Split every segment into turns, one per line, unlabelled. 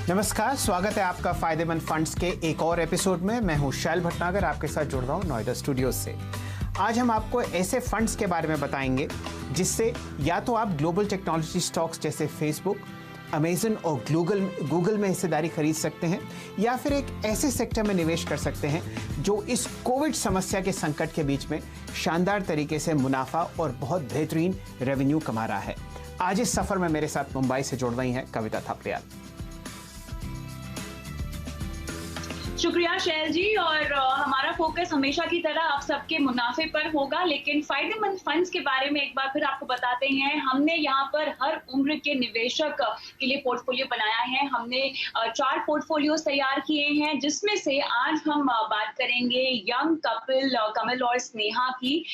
नमस्कार, स्वागत है आपका फायदेमंद फंड्स के एक और एपिसोड में। मैं हूं शैल भटनागर, आपके साथ जुड़ रहा हूं नोएडा स्टूडियोज से। आज हम आपको ऐसे फंड्स के बारे में बताएंगे जिससे या तो आप ग्लोबल टेक्नोलॉजी स्टॉक्स जैसे फेसबुक, अमेजन और गूगल में हिस्सेदारी खरीद सकते हैं, या फिर एक ऐसे सेक्टर में निवेश कर सकते हैं जो इस कोविड समस्या के संकट के बीच में शानदार तरीके से मुनाफा और बहुत बेहतरीन रेवेन्यू कमा रहा है। आज इस सफर में मेरे साथ मुंबई से जुड़ रही हैं कविता थपलियाल।
शुक्रिया शैल जी। और हमारा फोकस हमेशा की तरह आप सबके मुनाफे पर होगा, लेकिन फायदेमंद फंड्स के बारे में एक बार फिर आपको बताते हैं। हमने यहाँ पर हर उम्र के निवेशक के लिए पोर्टफोलियो बनाया है। हमने 4 पोर्टफोलियोज तैयार किए हैं, जिसमें से आज हम बात करेंगे यंग कपिल कमल और स्नेहा की,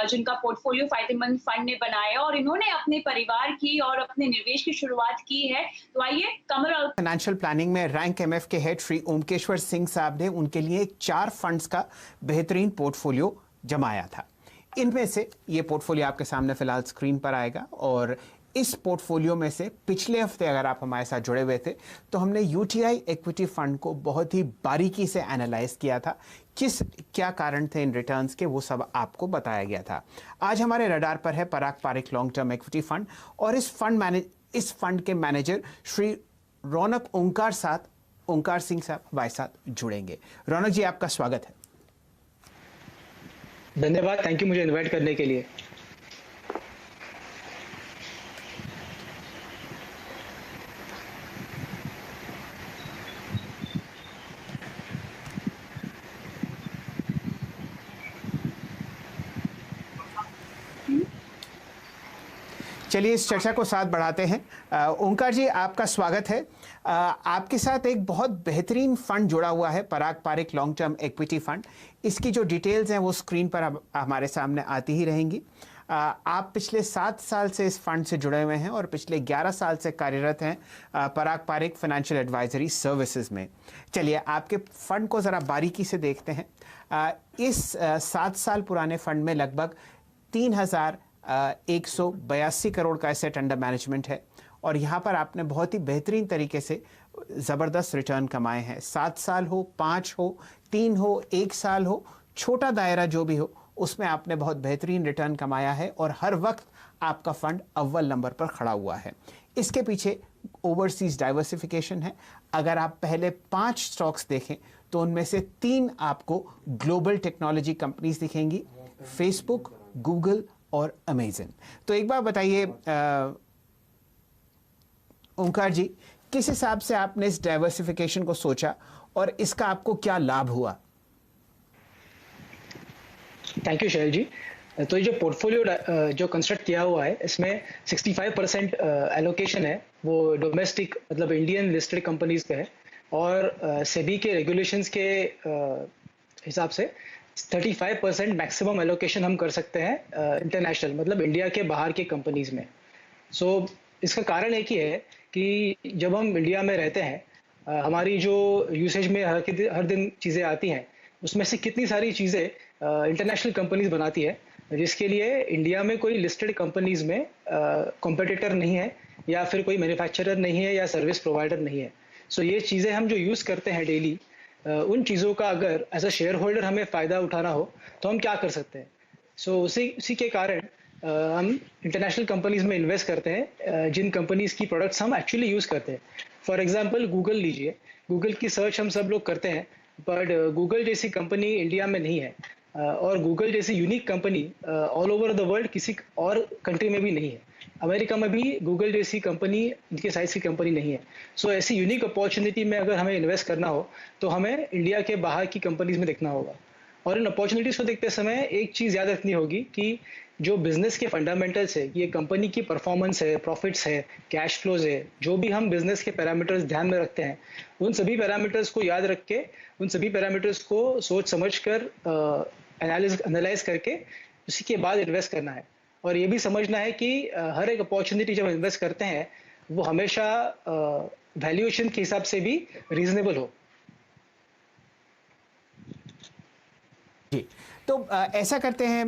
जिनका पोर्टफोलियो फायदेमंद फंड ने बनाया और इन्होंने अपने परिवार की और अपने निवेश की शुरुआत की है। तो आइए कमल।
फाइनेंशियल प्लानिंग में रैंक एमएफ के हेड श्री ओमकेश्वर सिंह साहब ने उनके लिए 4 फंड्स का बेहतरीन पोर्टफोलियो जमाया था। इनमें से ये पोर्टफोलियो आपके सामने फिलहाल स्क्रीन पर आएगा, और इस पोर्टफोलियो में से पिछले हफ्ते अगर आप हमारे साथ जुड़े हुए थे तो हमने यूटीआई इक्विटी फंड को बहुत ही बारीकी से एनालाइज किया था। क्या कारण थे इन रिटर्न्स के, वो सब आपको बताया गया था। आज हमारे रडार पर है Parag Parikh long term equity fund, और इस फंड के मैनेजर श्री रौनक ओंकार सिंह साहब हमारे साथ जुड़ेंगे। रौनक जी, आपका स्वागत है।
धन्यवाद, थैंक यू मुझे इनवाइट करने के लिए।
चलिए इस चर्चा को साथ बढ़ाते हैं। ओंकार जी, आपका स्वागत है। आपके साथ एक बहुत बेहतरीन फंड जुड़ा हुआ है, Parag Parikh long term equity fund. इसकी जो डिटेल्स हैं वो स्क्रीन पर हमारे सामने आती ही रहेंगी। आप पिछले 7 साल से इस फंड से जुड़े हुए हैं और पिछले 11 साल से कार्यरत हैं Parag Pareek financial advisory services में। चलिए आपके फंड को ज़रा बारीकी से देखते हैं। इस 7 साल पुराने फंड में लगभग 3,182 करोड़ का एसेट अंडर मैनेजमेंट है, और यहाँ पर आपने बहुत ही बेहतरीन तरीके से ज़बरदस्त रिटर्न कमाए हैं। 7 साल हो, 5 हो, 3 हो, 1 साल हो, छोटा दायरा जो भी हो, उसमें आपने बहुत बेहतरीन रिटर्न कमाया है, और हर वक्त आपका फंड अव्वल नंबर पर खड़ा हुआ है। इसके पीछे ओवरसीज डाइवर्सिफिकेशन है। अगर आप पहले 5 स्टॉक्स देखें तो उनमें से 3 आपको ग्लोबल टेक्नोलॉजी कंपनीज दिखेंगी, फेसबुक, गूगल और अमेजन। तो एक बार बताइए ओंकार जी, किस हिसाब से आपने इस डाइवर्सिफिकेशन को सोचा और इसका आपको क्या लाभ हुआ?
थैंक यू शैल जी। तो ये जो पोर्टफोलियो जो कंस्ट्रक्ट किया हुआ है, इसमें 65% एलोकेशन है वो डोमेस्टिक मतलब इंडियन लिस्टेड कंपनीज पे है, और सेबी के रेगुलेशंस के हिसाब से 35% मैक्सिमम एलोकेशन हम कर सकते हैं इंटरनेशनल मतलब इंडिया के बाहर के कंपनीज में। सो इसका कारण एक ही है कि जब हम इंडिया में रहते हैं, हमारी जो यूसेज में हर दिन चीज़ें आती हैं, उसमें से कितनी सारी चीज़ें इंटरनेशनल कंपनीज बनाती है, जिसके लिए इंडिया में कोई लिस्टेड कंपनीज में कॉम्पिटिटर नहीं है, या फिर कोई मैन्युफैक्चरर नहीं है, या सर्विस प्रोवाइडर नहीं है। सो ये चीज़ें हम जो यूज़ करते हैं डेली, उन चीज़ों का अगर एज अ शेयर होल्डर हमें फ़ायदा उठाना हो तो हम क्या कर सकते हैं। सो उसी के कारण हम इंटरनेशनल कंपनीज में इन्वेस्ट करते हैं, जिन कंपनीज की प्रोडक्ट्स हम एक्चुअली यूज़ करते हैं। फॉर एग्जांपल गूगल लीजिए, गूगल की सर्च हम सब लोग करते हैं, बट गूगल जैसी कंपनी इंडिया में नहीं है, और गूगल जैसी unique company all over the world किसी और कंट्री में भी नहीं है। अमेरिका में भी गूगल जैसी कंपनी इनके साइज की कंपनी नहीं है। सो ऐसी यूनिक अपॉर्चुनिटी में अगर हमें इन्वेस्ट करना हो तो हमें इंडिया के बाहर की कंपनीज में देखना होगा, और इन अपॉर्चुनिटीज़ को देखते समय एक चीज़ याद रखनी होगी कि जो बिजनेस के फंडामेंटल्स है, ये कंपनी की परफॉर्मेंस है, प्रॉफिट्स है, कैश फ्लोज है, जो भी हम बिजनेस के पैरामीटर्स ध्यान में रखते हैं, उन सभी पैरामीटर्स को याद रख के, उन सभी पैरामीटर्स को सोच समझ कर एनालाइज करके उसी के बाद इन्वेस्ट करना है। और ये भी समझना है कि हर एक अपॉर्चुनिटी जब इन्वेस्ट करते हैं वो हमेशा वैल्यूएशन के हिसाब से भी रीजनेबल हो।
जी, तो ऐसा करते हैं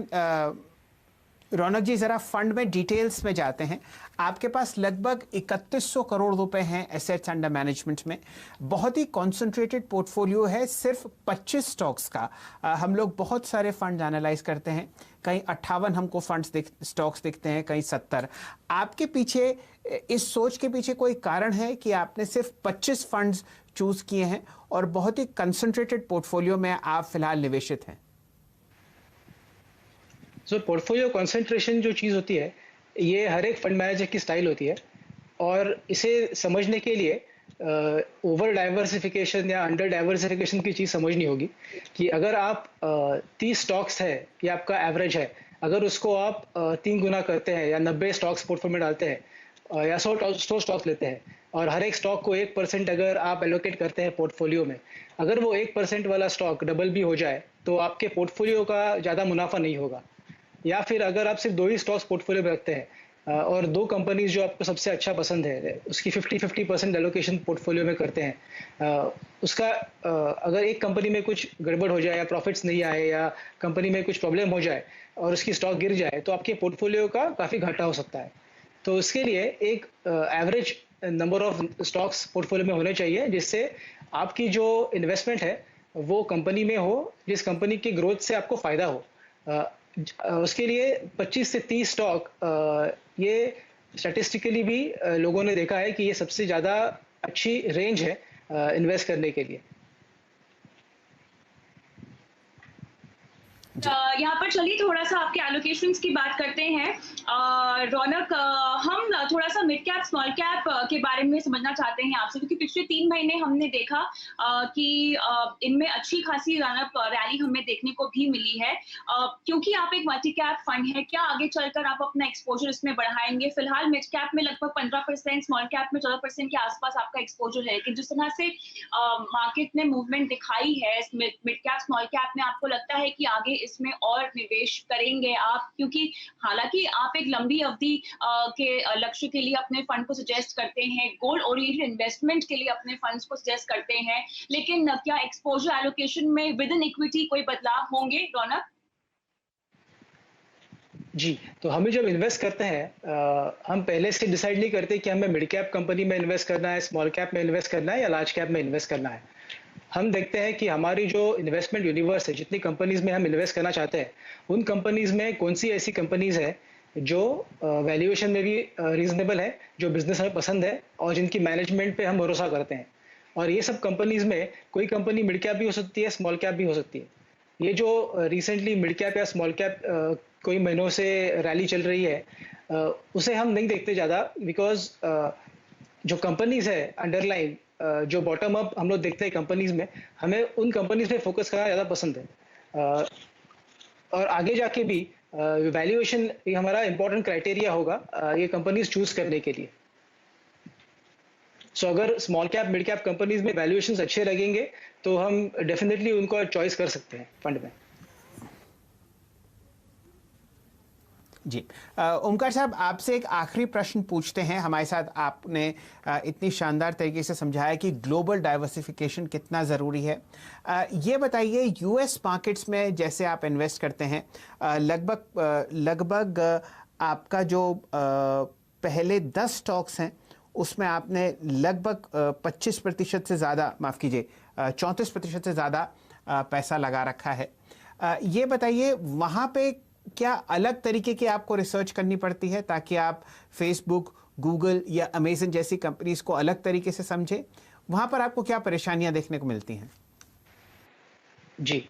रौनक जी, जरा फंड में डिटेल्स में जाते हैं। आपके पास लगभग 3100 करोड़ रुपए हैं एसेट्स अंडर मैनेजमेंट में। बहुत ही कॉन्सेंट्रेटेड पोर्टफोलियो है, सिर्फ 25 स्टॉक्स का। हम लोग बहुत सारे फंड एनालाइज करते हैं, कहीं 58 हमको फंड्स स्टॉक्स दिखते हैं, कहीं 70। आपके पीछे, इस सोच के पीछे कोई कारण है कि आपने सिर्फ 25 फंड्स चूज किए हैं और बहुत ही कंसंट्रेटेड पोर्टफोलियो में आप फिलहाल निवेशित हैं?
पोर्टफोलियो कंसंट्रेशन जो चीज़ होती है, ये हर एक फंड मैनेजर की स्टाइल होती है, और इसे समझने के लिए ओवर डाइवर्सिफिकेशन या अंडर डाइवर्सिफिकेशन की चीज़ समझनी होगी कि अगर आप 30 स्टॉक्स है, ये आपका एवरेज है, अगर उसको आप 3 गुना करते हैं या 90 स्टॉक्स पोर्टफोलियो में डालते हैं या 100 स्टॉक्स लेते हैं, और हर एक स्टॉक को 1% अगर आप एलोकेट करते हैं पोर्टफोलियो में, अगर वो 1% वाला स्टॉक डबल भी हो जाए तो आपके पोर्टफोलियो का ज़्यादा मुनाफा नहीं होगा। या फिर अगर आप सिर्फ 2 ही स्टॉक्स पोर्टफोलियो में रखते हैं और 2 कंपनीज जो आपको सबसे अच्छा पसंद है उसकी 50-50% एलोकेशन पोर्टफोलियो में करते हैं, उसका अगर एक कंपनी में कुछ गड़बड़ हो जाए या प्रॉफिट्स नहीं आए या कंपनी में कुछ प्रॉब्लम हो जाए और उसकी स्टॉक गिर जाए तो आपके पोर्टफोलियो का काफ़ी घाटा हो सकता है। तो उसके लिए एक average number of stocks portfolio में होने चाहिए, जिससे आपकी जो इन्वेस्टमेंट है वो कंपनी में हो जिस कंपनी की ग्रोथ से आपको फ़ायदा हो। उसके लिए 25 से 30 स्टॉक, ये स्टैटिस्टिकली भी लोगों ने देखा है कि ये सबसे ज़्यादा अच्छी रेंज है इन्वेस्ट करने के लिए।
यहाँ पर चलिए थोड़ा सा आपके एलोकेशंस की बात करते हैं। रौनक, हम थोड़ा सा मिड कैप स्मॉल कैप के बारे में समझना चाहते हैं आपसे, क्योंकि पिछले 3 महीने हमने देखा कि इनमें अच्छी खासी रैली हमें देखने को भी मिली है। क्योंकि आप एक मल्टी कैप फंड है, क्या आगे चलकर आप अपना एक्सपोजर इसमें बढ़ाएंगे? फिलहाल मिड कैप में लगभग 15%, स्मॉल कैप में 14% के आसपास आपका एक्सपोजर है, लेकिन जिस तरह से मार्केट ने मूवमेंट दिखाई है मिड कैप स्मॉल कैप में, आपको लगता है कि आगे इसमें और निवेश करेंगे आप? क्योंकि हालांकि आप एक लंबी अवधि के लक्ष्य के लिए अपने फंड को सजेस्ट करते हैं, गोल ओरिएंटेड इन्वेस्टमेंट के लिए अपने फंड्स को सजेस्ट करते हैं, लेकिन क्या एक्सपोजर एलोकेशन में विद इन इक्विटी कोई बदलाव होंगे, रौनक?
जी, तो हमें जब इन्वेस्ट करते हैं, हम पहले से डिसाइड नहीं करते कि हमें मिड कैप कंपनी में इन्वेस्ट करना है, स्मॉल कैप में इन्वेस्ट करना है या लार्ज कैप में इन्वेस्ट करना है। हम देखते हैं कि हमारी जो इन्वेस्टमेंट यूनिवर्स है, जितनी कंपनीज में हम इन्वेस्ट करना चाहते हैं, उन कंपनीज में कौन सी ऐसी कंपनीज है जो वैल्यूएशन में भी रीजनेबल है, जो बिजनेस हमें पसंद है और जिनकी मैनेजमेंट पे हम भरोसा करते हैं। और ये सब कंपनीज में कोई कंपनी मिड कैप भी हो सकती है, स्मॉल कैप भी हो सकती है। ये जो रिसेंटली मिड कैप या स्मॉल कैप कोई महीनों से रैली चल रही है, उसे हम नहीं देखते ज़्यादा, बिकॉज जो कंपनीज है अंडरलाइन, जो बॉटम अप हम लोग देखते हैं कंपनीज में, हमें उन कंपनीज में फोकस करना ज़्यादा पसंद है। और आगे जाके भी वैल्यूएशन हमारा इंपॉर्टेंट क्राइटेरिया होगा ये कंपनीज चूज करने के लिए। सो अगर small cap mid cap companies में वैल्यूएशंस अच्छे लगेंगे तो हम डेफिनेटली उनको चॉइस कर सकते हैं फंड में।
जी, ओमकार साहब, आपसे एक आखिरी प्रश्न पूछते हैं। हमारे साथ आपने इतनी शानदार तरीके से समझाया कि ग्लोबल डाइवर्सिफिकेशन कितना ज़रूरी है। ये बताइए, यूएस मार्केट्स में जैसे आप इन्वेस्ट करते हैं, लगभग आपका जो पहले 10 स्टॉक्स हैं उसमें आपने लगभग 25% से ज़्यादा, माफ़ कीजिए 34% से ज़्यादा पैसा लगा रखा है। ये बताइए, वहाँ पे क्या अलग तरीके की आपको रिसर्च करनी पड़ती है ताकि आप फेसबुक, गूगल या अमेजन जैसी कंपनीज को अलग तरीके से समझें? वहाँ पर आपको क्या परेशानियां देखने को मिलती हैं?
जी,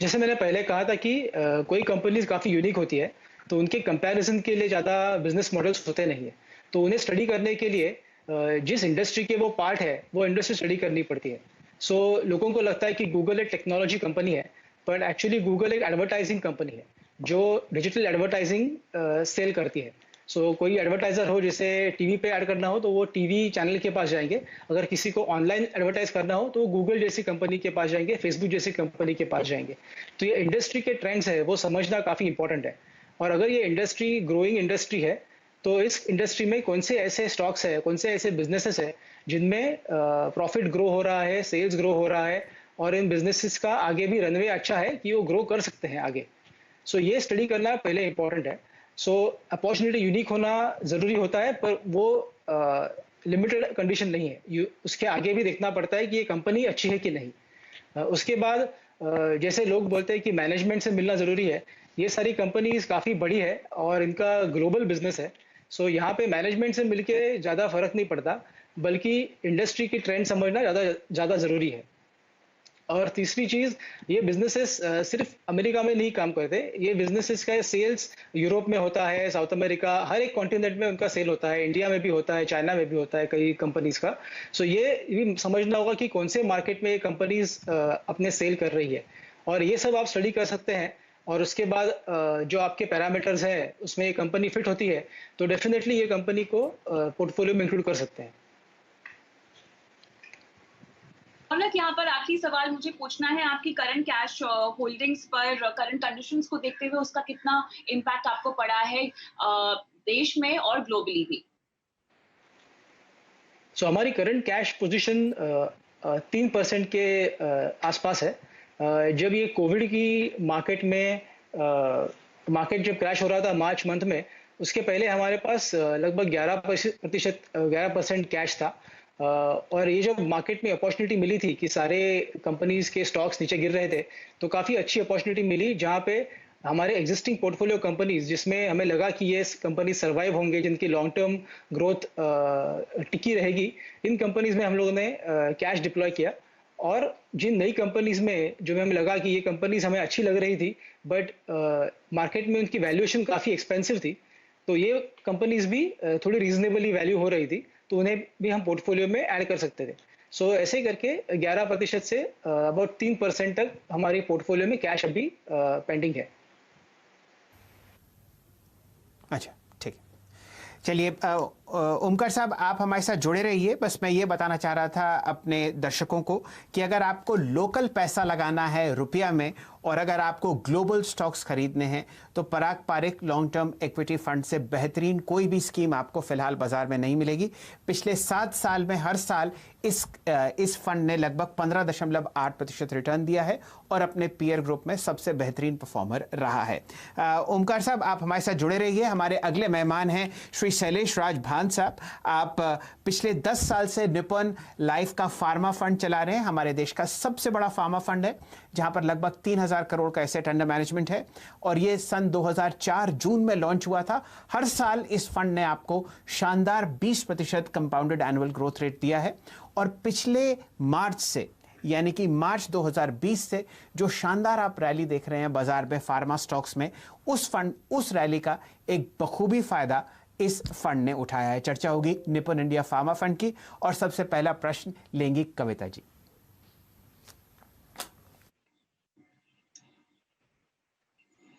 जैसे मैंने पहले कहा था कि कोई कंपनीज काफ़ी यूनिक होती है, तो उनके कंपैरिजन के लिए ज़्यादा बिजनेस मॉडल्स होते नहीं है। तो उन्हें स्टडी करने के लिए जिस इंडस्ट्री के वो पार्ट है वो इंडस्ट्री स्टडी करनी पड़ती है। सो लोगों को लगता है कि गूगल एक टेक्नोलॉजी कंपनी है, पर एक्चुअली गूगल एक एडवर्टाइजिंग कंपनी है जो डिजिटल एडवर्टाइजिंग सेल करती है। सो कोई एडवर्टाइजर हो, जिसे टीवी पे ऐड करना हो तो वो टीवी चैनल के पास जाएंगे, अगर किसी को ऑनलाइन एडवर्टाइज करना हो तो वो गूगल जैसी कंपनी के पास जाएंगे, फेसबुक जैसी कंपनी के पास जाएंगे। तो ये इंडस्ट्री के ट्रेंड्स है वो समझना काफ़ी इंपॉर्टेंट है। और अगर ये इंडस्ट्री ग्रोइंग इंडस्ट्री है तो इस इंडस्ट्री में कौन से ऐसे स्टॉक्स है, कौन से ऐसे बिजनेसेस है जिनमें प्रॉफिट ग्रो हो रहा है, सेल्स ग्रो हो रहा है, और इन बिजनेसेस का आगे भी रनवे अच्छा है कि वो ग्रो कर सकते हैं आगे। सो ये स्टडी करना पहले इंपॉर्टेंट है। सो अपॉर्चुनिटी यूनिक होना ज़रूरी होता है, पर वो लिमिटेड कंडीशन नहीं है। उसके आगे भी देखना पड़ता है कि ये कंपनी अच्छी है कि नहीं। उसके बाद जैसे लोग बोलते हैं कि मैनेजमेंट से मिलना ज़रूरी है, ये सारी कंपनीज काफ़ी बड़ी है और इनका ग्लोबल बिजनेस है। सो यहाँ पे मैनेजमेंट से मिलके ज़्यादा फर्क नहीं पड़ता, बल्कि इंडस्ट्री की ट्रेंड समझना ज़्यादा ज़रूरी है। और तीसरी चीज़, ये बिजनेसेस सिर्फ अमेरिका में नहीं काम करते। ये बिजनेसेस का सेल्स यूरोप में होता है, साउथ अमेरिका, हर एक कॉन्टिनेंट में उनका सेल होता है, इंडिया में भी होता है, चाइना में भी होता है कई कंपनीज का। सो ये भी समझना होगा कि कौन से मार्केट में ये कंपनीज अपने सेल कर रही है, और ये सब आप स्टडी कर सकते हैं। और उसके बाद जो आपके पैरामीटर्स हैं उसमें ये कंपनी फिट होती है, तो डेफिनेटली ये कंपनी को पोर्टफोलियो में इंक्लूड कर सकते हैं।
रौनक, यहाँ पर आखिरी सवाल मुझे पूछना है, आपकी करंट कैश होल्डिंग्स पर करंट कंडीशंस को देखते हुए उसका कितना इम्पैक्ट आपको पड़ा है देश में और ग्लोबली भी?
सो हमारी करंट कैश पोजीशन 3% के आसपास है। जब ये कोविड की मार्केट में मार्केट जब क्रैश हो रहा था मार्च मंथ में, उसके पहले हमारे पास लगभग 11% कैश था। और ये जब मार्केट में अपॉर्चुनिटी मिली थी कि सारे कंपनीज के स्टॉक्स नीचे गिर रहे थे, तो काफ़ी अच्छी अपॉर्चुनिटी मिली जहाँ पे हमारे एग्जिस्टिंग पोर्टफोलियो कंपनीज, जिसमें हमें लगा कि ये कंपनी सर्वाइव होंगे, जिनकी लॉन्ग टर्म ग्रोथ टिकी रहेगी, इन कंपनीज में हम लोगों ने कैश डिप्लॉय किया। और जिन नई कंपनीज में जो हमें लगा कि ये कंपनीज हमें अच्छी लग रही थी, बट मार्केट में उनकी वैल्यूएशन काफ़ी एक्सपेंसिव थी, तो ये कंपनीज भी थोड़ी रीजनेबली वैल्यू हो रही थी, तो उन्हें भी हम पोर्टफोलियो में ऐड कर सकते थे। सो ऐसे करके 11% से अबाउट 3% तक हमारे पोर्टफोलियो में कैश अभी पेंडिंग है।
अच्छा, ठीक है। चलिए ओमकार साहब, आप हमारे साथ जुड़े रहिए। बस मैं ये बताना चाह रहा था अपने दर्शकों को कि अगर आपको लोकल पैसा लगाना है रुपया में, और अगर आपको ग्लोबल स्टॉक्स खरीदने हैं, तो Parag Parikh long term equity fund से बेहतरीन कोई भी स्कीम आपको फिलहाल बाजार में नहीं मिलेगी। पिछले 7 साल में हर साल इस फंड ने लगभग 15.8% रिटर्न दिया है और अपने पीयर ग्रुप में सबसे बेहतरीन परफॉर्मर रहा है। ओमकार साहब, आप हमारे साथ जुड़े रहिए। हमारे अगले मेहमान हैं श्री शैलेश राज भान साहब। आप पिछले 10 साल से निपन लाइफ का फार्मा फंड चला रहे हैं। हमारे देश का सबसे बड़ा फार्मा फंड है, जहां पर लगभग 3000 करोड़ का एसेट अंडर मैनेजमेंट है, और ये सन 2004 जून में लॉन्च हुआ था। हर साल इस फंड ने आपको शानदार 20% कंपाउंडेड एनुअल ग्रोथ रेट दिया है, और पिछले मार्च से, यानी कि मार्च 2020 से जो शानदार आप रैली देख रहे हैं बाजार में फार्मा स्टॉक्स में, उस रैली का एक बखूबी फायदा इस फंड ने उठाया है। चर्चा होगी निपन इंडिया फार्मा फंड की, और सबसे पहला प्रश्न लेंगी कविता जी।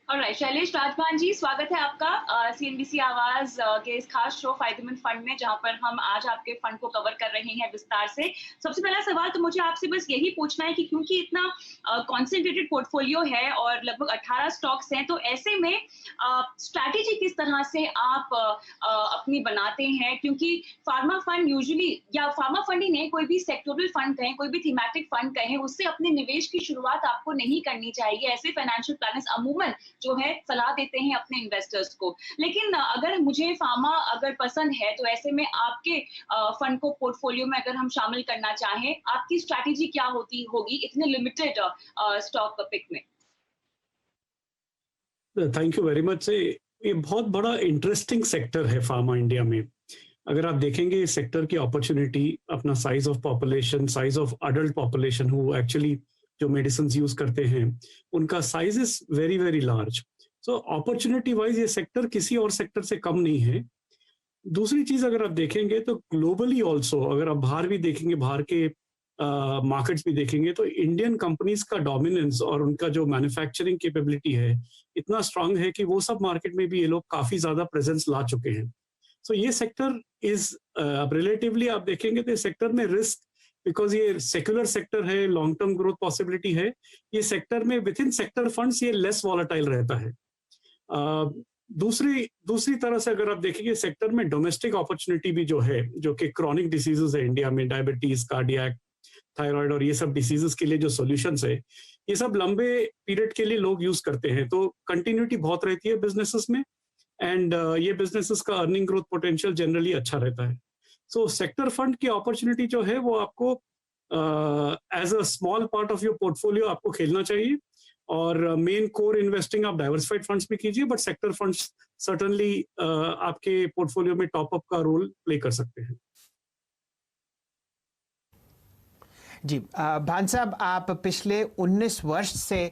ऑलराइट, शैलेश राजभान जी, स्वागत है आपका सीएनबीसी आवाज के इस खास शो फायदेमंद फंड में, जहां पर हम आज आपके फंड को कवर कर रहे हैं विस्तार से। सबसे पहला सवाल तो मुझे आपसे बस यही पूछना है कि क्योंकि इतना कॉन्सेंट्रेटेड पोर्टफोलियो है और लगभग 18 स्टॉक्स हैं, तो ऐसे में स्ट्रैटेजी किस तरह से आप अपनी बनाते हैं? क्योंकि फार्मा फंड यूजुअली, या फार्मा फंड ही नहीं, कोई भी सेक्टोरल फंड कहें, कोई भी थीमेटिक फंड कहें, उससे अपने निवेश की शुरुआत आपको नहीं करनी चाहिए। ऐसे फाइनेंशियल प्लानर्स अमूमन जो है सलाह देते हैं अपने इन्वेस्टर्स को। लेकिन अगर मुझे फार्मा अगर पसंद है, तो ऐसे में आपके फंड को पोर्टफोलियो में अगर हम शामिल करना चाहें, आपकी स्ट्रैटेजी क्या होगी इतने लिमिटेड स्टॉक पिक में?
Thank you very much. ये बहुत बड़ा इंटरेस्टिंग सेक्टर है फार्मा इंडिया में। अगर आप देखेंगे इस सेक्टर की अपॉर्चुनिटी, अपना size of population, size of adult population who actually जो मेडिसिन यूज करते हैं, उनका size is very very large. So opportunity wise ये सेक्टर किसी और सेक्टर से कम नहीं है। दूसरी चीज अगर आप देखेंगे तो ग्लोबली ऑल्सो, अगर आप बाहर भी देखेंगे, बाहर के मार्केट्स भी देखेंगे, तो इंडियन कंपनीज का डोमिनेंस और उनका जो मैन्युफैक्चरिंग कैपेबिलिटी है इतना स्ट्रांग है कि वो सब मार्केट में भी ये लोग काफी ज्यादा प्रेजेंस ला चुके हैं। सो ये सेक्टर इज रिलेटिवली आप देखेंगे तो सेक्टर में रिस्क, बिकॉज ये सेक्युलर सेक्टर है, लॉन्ग टर्म ग्रोथ पॉसिबिलिटी है, ये सेक्टर में विद इन सेक्टर फंड्स ये लेस वॉलेटाइल रहता है। दूसरी तरह से अगर आप देखेंगे सेक्टर में डोमेस्टिक अपॉर्चुनिटी भी जो है, जो कि क्रॉनिक डिसीजेस है इंडिया में, डायबिटीज, कार्डियक, थायराइड और ये सब डिसीजेस के लिए जो सॉल्यूशंस है, ये सब लंबे पीरियड के लिए लोग यूज करते हैं, तो कंटिन्यूटी बहुत रहती है बिजनेसेस में। एंड ये बिजनेसेस का अर्निंग ग्रोथ पोटेंशियल जनरली अच्छा रहता है। सो सेक्टर फंड की अपॉर्चुनिटी जो है वो आपको as a small part of your portfolio आपको खेलना चाहिए, और मेन कोर इन्वेस्टिंग आप डाइवर्सिफाइड फंड्स में कीजिए, बट सेक्टर फंड्स सर्टनली आपके पोर्टफोलियो में टॉपअप का रोल प्ले कर सकते हैं।
जी भान साहब, आप पिछले 19 वर्ष से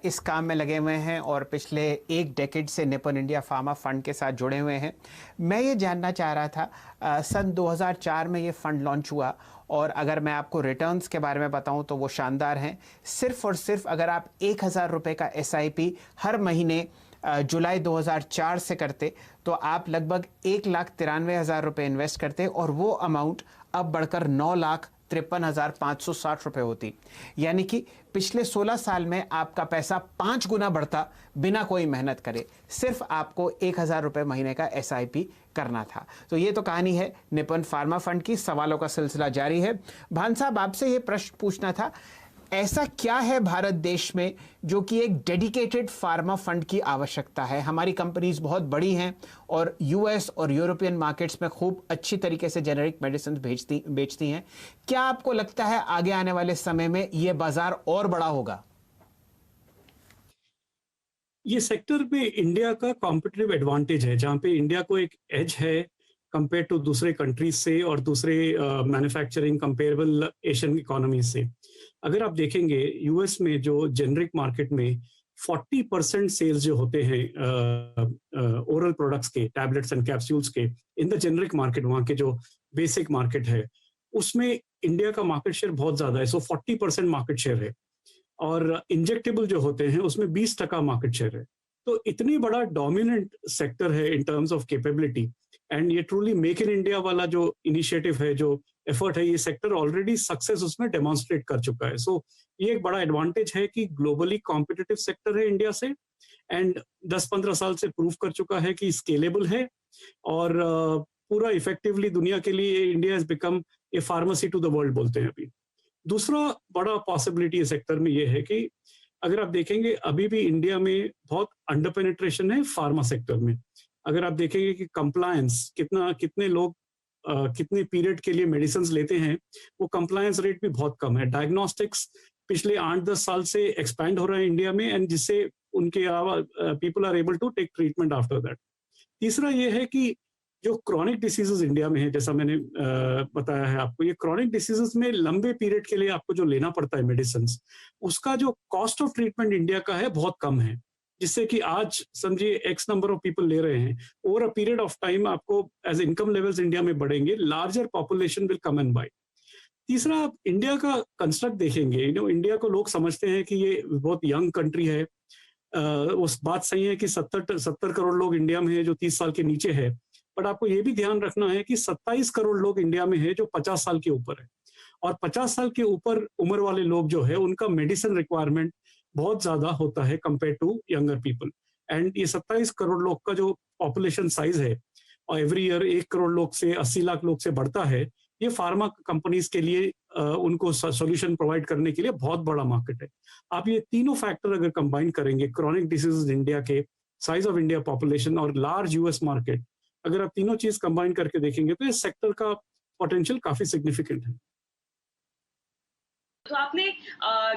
इस काम में लगे हुए हैं और पिछले एक डेकेड से निपन इंडिया फार्मा फंड के साथ जुड़े हुए हैं। मैं ये जानना चाह रहा था, सन 2004 में ये फंड लॉन्च हुआ, और अगर मैं आपको रिटर्न्स के बारे में बताऊं तो वो शानदार हैं। सिर्फ और सिर्फ अगर आप 1,000 रुपये का SIP हर महीने जुलाई 2004 से करते तो आप लगभग 1,93,000 रुपये इन्वेस्ट करते, और वो अमाउंट अब बढ़कर 9,53,560 रुपये होती। यानी कि पिछले 16 साल में आपका पैसा 5 गुना बढ़ता बिना कोई मेहनत करे। सिर्फ आपको 1,000 रुपये महीने का SIP करना था। तो ये तो कहानी है निपन फार्मा फंड की। सवालों का सिलसिला जारी है। भान साहब, आपसे ये प्रश्न पूछना था, ऐसा क्या है भारत देश में जो कि एक डेडिकेटेड फार्मा फंड की आवश्यकता है? हमारी कंपनीज बहुत बड़ी हैं और US और यूरोपियन मार्केट्स में खूब अच्छी तरीके से जेनेरिक मेडिसिन बेचती हैं। क्या आपको लगता है आगे आने वाले समय में ये बाजार और बड़ा होगा?
ये सेक्टर में इंडिया का कॉम्पिटिटिव एडवांटेज है, जहाँ पे इंडिया को एक एज है कंपेयर टू दूसरे कंट्रीज से और दूसरे मैन्युफैक्चरिंग कंपेरेबल एशियन इकोनॉमी से। अगर आप देखेंगे US में जो जेनरिक मार्केट में 40% सेल्स जो होते हैं ओरल प्रोडक्ट्स के, टैबलेट्स एंड कैप्सूल्स के, इन द जेनरिक मार्केट, वहाँ के जो बेसिक मार्केट है उसमें इंडिया का मार्केट शेयर बहुत ज्यादा है। सो 40% मार्केट शेयर है, और इंजेक्टेबल जो होते हैं उसमें 20% मार्केट शेयर है। तो इतनी बड़ा डोमिनेंट सेक्टर है in terms of capability, and ये ट्रूली मेक इन इंडिया वाला जो इनिशिएटिव है, जो एफर्ट है, ये सेक्टर ऑलरेडी सक्सेस उसमें डेमोन्स्ट्रेट कर चुका है। सो ये एक बड़ा एडवांटेज है कि ग्लोबली कॉम्पिटिटिव सेक्टर है इंडिया से, एंड 10-15 साल से प्रूव कर चुका है कि स्केलेबल है, और पूरा इफेक्टिवली दुनिया के लिए India has become a pharmacy to the world बोलते हैं अभी। दूसरा बड़ा पॉसिबिलिटी सेक्टर में ये है कि अगर आप देखेंगे अभी भी इंडिया में बहुत अंडर पेनिट्रेशन है फार्मा सेक्टर में। अगर आप देखेंगे कि कंप्लायंस कितने लोग कितने पीरियड के लिए मेडिसिन लेते हैं, वो कंप्लायंस रेट भी बहुत कम है। डायग्नोस्टिक्स पिछले 8-10 साल से एक्सपैंड हो रहा है इंडिया में, एंड जिससे उनके अलावा people are able to take treatment after that. तीसरा ये है कि जो क्रॉनिक डिसीजेस इंडिया में है, जैसा मैंने बताया है आपको, ये क्रॉनिक डिसीजेस में लंबे पीरियड के लिए आपको जो लेना पड़ता है मेडिसिन, उसका जो कॉस्ट ऑफ ट्रीटमेंट इंडिया का है बहुत कम है, जिससे कि आज समझिए एक्स नंबर ऑफ पीपल ले रहे हैं, over a period of time आपको एज इनकम लेवल्स इंडिया में बढ़ेंगे, larger population will come and by. तीसरा, आप इंडिया का कंस्ट्रक्ट देखेंगे, इंडिया को लोग समझते हैं कि ये बहुत यंग कंट्री है। उस बात सही है कि 70 करोड़ लोग इंडिया में है जो 30 साल के नीचे है, बट आपको ये भी ध्यान रखना है कि 27 करोड़ लोग इंडिया में है जो 50 साल के ऊपर है, और 50 साल के ऊपर उम्र वाले लोग जो है उनका मेडिसिन रिक्वायरमेंट बहुत ज्यादा होता है compare to younger people. And ये 27 करोड़ लोग का जो पॉपुलेशन साइज है, और एवरी ईयर 1 करोड़ लोग से 80 लाख लोग से बढ़ता है, ये फार्मा कंपनीज के लिए उनको सॉल्यूशन प्रोवाइड करने के लिए बहुत बड़ा मार्केट है। आप ये तीनों फैक्टर अगर कंबाइन करेंगे, क्रॉनिक डिसीजेस इंडिया के, साइज ऑफ इंडिया पॉपुलेशन और लार्ज US मार्केट, अगर आप तीनों चीज कंबाइन करके देखेंगे तो इस सेक्टर का पोटेंशियल काफी सिग्निफिकेंट है।
तो आपने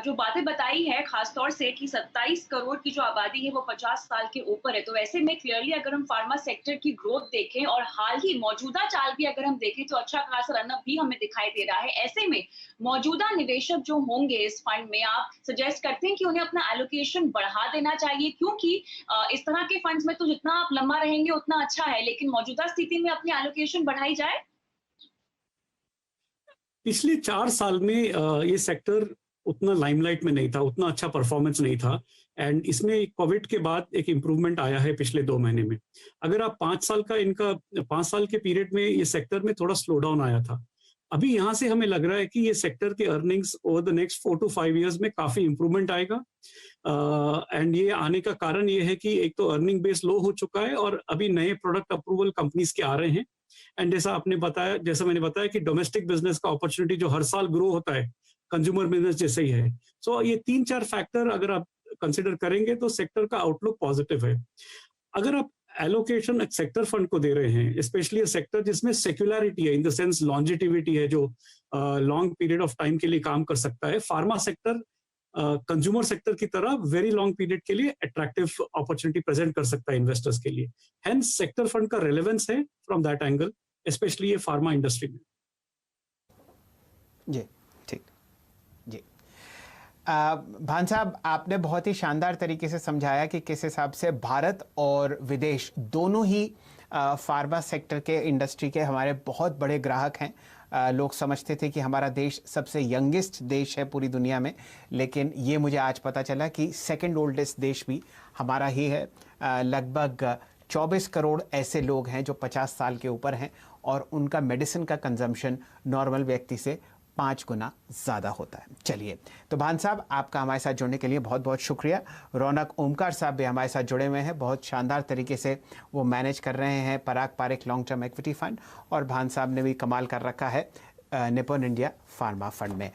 जो बातें बताई है खासतौर से कि 27 करोड़ की जो आबादी है वो 50 साल के ऊपर है, तो ऐसे में क्लियरली अगर हम फार्मा सेक्टर की ग्रोथ देखें और हाल ही मौजूदा चाल भी अगर हम देखें तो अच्छा खासा रनअप भी हमें दिखाई दे रहा है। ऐसे में मौजूदा निवेशक जो होंगे इस फंड में, आप सजेस्ट करते हैं कि उन्हें अपना एलोकेशन बढ़ा देना चाहिए, क्योंकि इस तरह के फंड्स में तो जितना आप लंबा रहेंगे उतना अच्छा है, लेकिन मौजूदा स्थिति में अपनी एलोकेशन बढ़ाई जाए?
पिछले 4 साल में ये सेक्टर उतना लाइमलाइट में नहीं था, उतना अच्छा परफॉर्मेंस नहीं था, एंड इसमें कोविड के बाद एक इम्प्रूवमेंट आया है पिछले 2 महीने में। अगर आप 5 साल के पीरियड में ये सेक्टर में थोड़ा स्लो डाउन आया था। अभी यहाँ से हमें लग रहा है कि ये सेक्टर के earnings over the next 4 to 5 years में काफी इंप्रूवमेंट आएगा, एंड ये आने का कारण ये है कि एक तो अर्निंग बेस लो हो चुका है, और अभी नए प्रोडक्ट अप्रूवल कंपनीज के आ रहे हैं, एंड जैसा मैंने बताया कि डोमेस्टिक बिजनेस का अपॉर्चुनिटी जो हर साल ग्रो होता है कंज्यूमर बिजनेस जैसे ही है। सो ये 3-4 फैक्टर अगर आप कंसिडर करेंगे तो सेक्टर का आउटलुक पॉजिटिव है। अगर आप एलोकेशन सेक्टर फंड को दे रहे हैं, स्पेशली सेक्टर जिसमें सेक्युलरिटी है, इन द सेंस लॉन्जिटिविटी है, जो लॉन्ग पीरियड ऑफ टाइम के लिए काम कर सकता है। फार्मा सेक्टर कंज्यूमर सेक्टर की तरह वेरी लॉन्ग पीरियड के लिए अट्रैक्टिव अपॉर्चुनिटी प्रेजेंट कर सकता है इन्वेस्टर्स के लिए। हेंस सेक्टर फंड का रेलेवेंस है फ्रॉम दैट एंगल, स्पेशली ये फार्मा इंडस्ट्री में।
जी ठीक जी। भान साहब, आपने बहुत ही शानदार तरीके से समझाया कि किस हिसाब से भारत और विदेश दोनों ही फार्मा सेक्टर के इंडस्ट्री के हमारे बहुत बड़े ग्राहक हैं। लोग समझते थे कि हमारा देश सबसे यंगेस्ट देश है पूरी दुनिया में, लेकिन ये मुझे आज पता चला कि सेकंड ओल्डेस्ट देश भी हमारा ही है। लगभग 24 करोड़ ऐसे लोग हैं जो 50 साल के ऊपर हैं और उनका मेडिसिन का कंजम्पशन नॉर्मल व्यक्ति से 5 गुना ज़्यादा होता है। चलिए, तो भान साहब, आपका हमारे साथ जुड़ने के लिए बहुत बहुत शुक्रिया। रौनक ओमकार साहब भी हमारे साथ जुड़े हुए हैं, बहुत शानदार तरीके से वो मैनेज कर रहे हैं Parag Parikh long term equity fund, और भान साहब ने भी कमाल कर रखा है निपॉन इंडिया फार्मा फंड में।